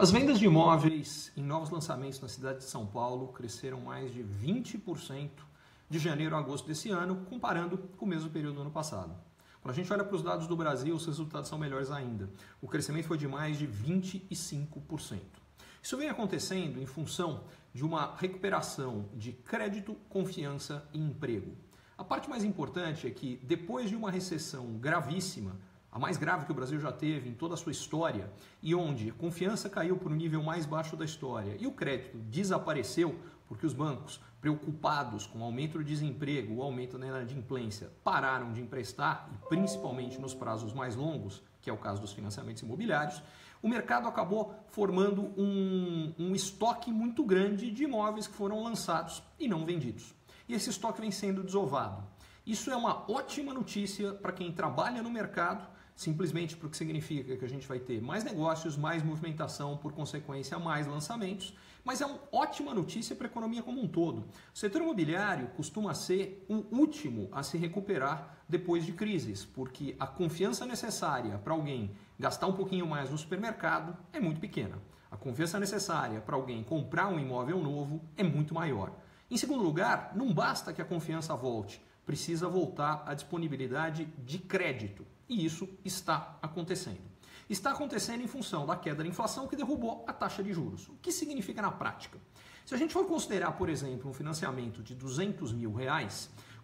As vendas de imóveis em novos lançamentos na cidade de São Paulo cresceram mais de 20% de janeiro a agosto desse ano, comparando com o mesmo período do ano passado. Quando a gente olha para os dados do Brasil, os resultados são melhores ainda. O crescimento foi de mais de 25%. Isso vem acontecendo em função de uma recuperação de crédito, confiança e emprego. A parte mais importante é que, depois de uma recessão gravíssima, a mais grave que o Brasil já teve em toda a sua história, e onde a confiança caiu para o nível mais baixo da história e o crédito desapareceu porque os bancos, preocupados com o aumento do desemprego, o aumento da inadimplência, pararam de emprestar, e principalmente nos prazos mais longos, que é o caso dos financiamentos imobiliários, o mercado acabou formando um estoque muito grande de imóveis que foram lançados e não vendidos. E esse estoque vem sendo desovado. Isso é uma ótima notícia para quem trabalha no mercado, simplesmente porque significa que a gente vai ter mais negócios, mais movimentação, por consequência, mais lançamentos, mas é uma ótima notícia para a economia como um todo. O setor imobiliário costuma ser o último a se recuperar depois de crises, porque a confiança necessária para alguém gastar um pouquinho mais no supermercado é muito pequena. A confiança necessária para alguém comprar um imóvel novo é muito maior. Em segundo lugar, não basta que a confiança volte, precisa voltar a disponibilidade de crédito. E isso está acontecendo. Está acontecendo em função da queda da inflação que derrubou a taxa de juros. O que significa na prática? Se a gente for considerar, por exemplo, um financiamento de R$200 mil,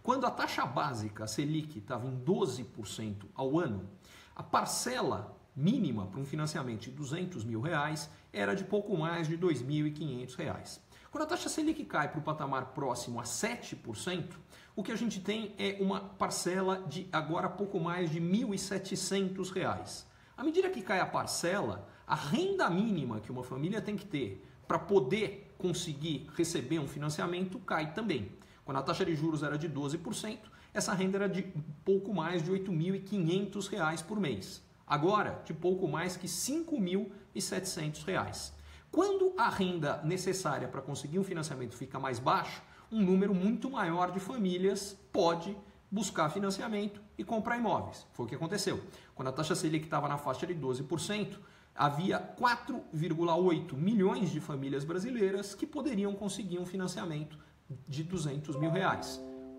quando a taxa básica, a Selic, estava em 12% ao ano, a parcela mínima para um financiamento de R$200 mil era de pouco mais de R$2.500. Quando a taxa Selic cai para o patamar próximo a 7%, o que a gente tem é uma parcela de agora pouco mais de R$1.700. À medida que cai a parcela, a renda mínima que uma família tem que ter para poder conseguir receber um financiamento cai também. Quando a taxa de juros era de 12%, essa renda era de pouco mais de R$8.500 por mês. Agora, de pouco mais que R$5.700. Quando a renda necessária para conseguir um financiamento fica mais baixa, um número muito maior de famílias pode buscar financiamento e comprar imóveis. Foi o que aconteceu. Quando a taxa Selic estava na faixa de 12%, havia 4,8 milhões de famílias brasileiras que poderiam conseguir um financiamento de R$200 mil.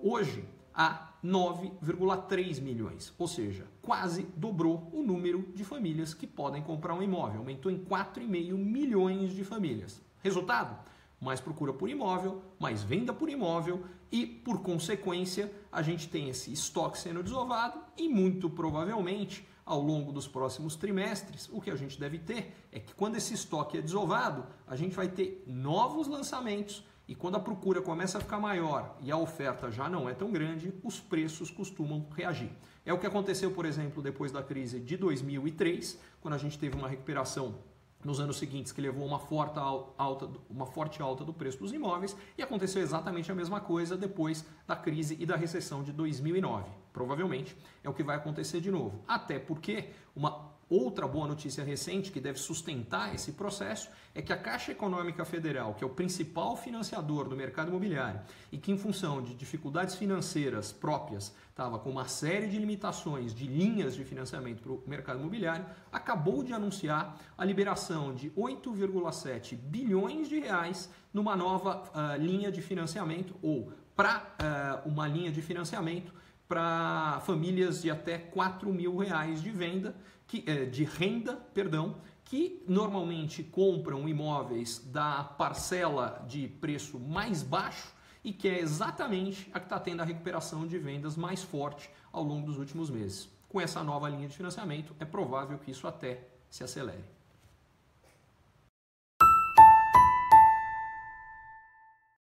Hoje, há 9,3 milhões, ou seja, quase dobrou o número de famílias que podem comprar um imóvel, aumentou em 4,5 milhões de famílias. Resultado? Mais procura por imóvel, mais venda por imóvel e, por consequência, a gente tem esse estoque sendo desovado e, muito provavelmente, ao longo dos próximos trimestres, o que a gente deve ter é que, quando esse estoque é desovado, a gente vai ter novos lançamentos. E quando a procura começa a ficar maior e a oferta já não é tão grande, os preços costumam reagir. É o que aconteceu, por exemplo, depois da crise de 2003, quando a gente teve uma recuperação nos anos seguintes que levou uma forte alta do preço dos imóveis, e aconteceu exatamente a mesma coisa depois da crise e da recessão de 2009. Provavelmente é o que vai acontecer de novo. Até porque uma outra boa notícia recente que deve sustentar esse processo é que a Caixa Econômica Federal, que é o principal financiador do mercado imobiliário e que, em função de dificuldades financeiras próprias, estava com uma série de limitações de linhas de financiamento para o mercado imobiliário, acabou de anunciar a liberação de 8,7 bilhões de reais numa nova linha de financiamento, ou para uma linha de financiamento para famílias de até R$4 mil de renda, que normalmente compram imóveis da parcela de preço mais baixo e que é exatamente a que está tendo a recuperação de vendas mais forte ao longo dos últimos meses. Com essa nova linha de financiamento, é provável que isso até se acelere.